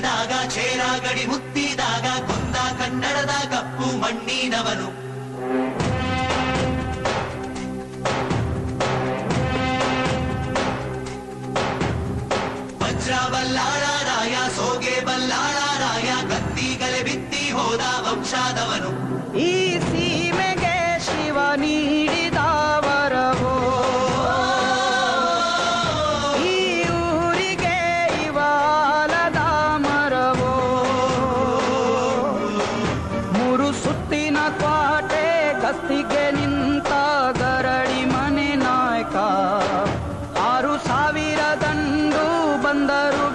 ಮುತ್ತಿದಾಗ ಚೇರಾಗಡಿ ಮುತ್ತಿದಾಗ ಕುಂದ ಕನ್ನಡದ ಕಪ್ಪು ಮಣ್ಣಿನವನು. ವಜ್ರ ಬಲ್ಲಾಳ ರಾಯ ಸೋಗೆ ಬಲ್ಲಾಳ ರಾಯ ಕತ್ತಿಗಲೆ ಬಿತ್ತಿ ಹೋದ ವಂಶಾದವನು. ಈ ಸೀಮೆಗೆ ಶಿವ ನೀಡಿದ ವರವೋ, ಈ ಊರಿಗೆ ಇವಾಲದ ಮರವೋ. ಮೂರು ಸುತ್ತಿನ ಕ್ವಾಟೆ ಗಸ್ತಿಗೆ ನಿಂತ ಗರಡಿ ಮನೆ ನಾಯಕ. 6,000 ದಂಡು ಬಂದರು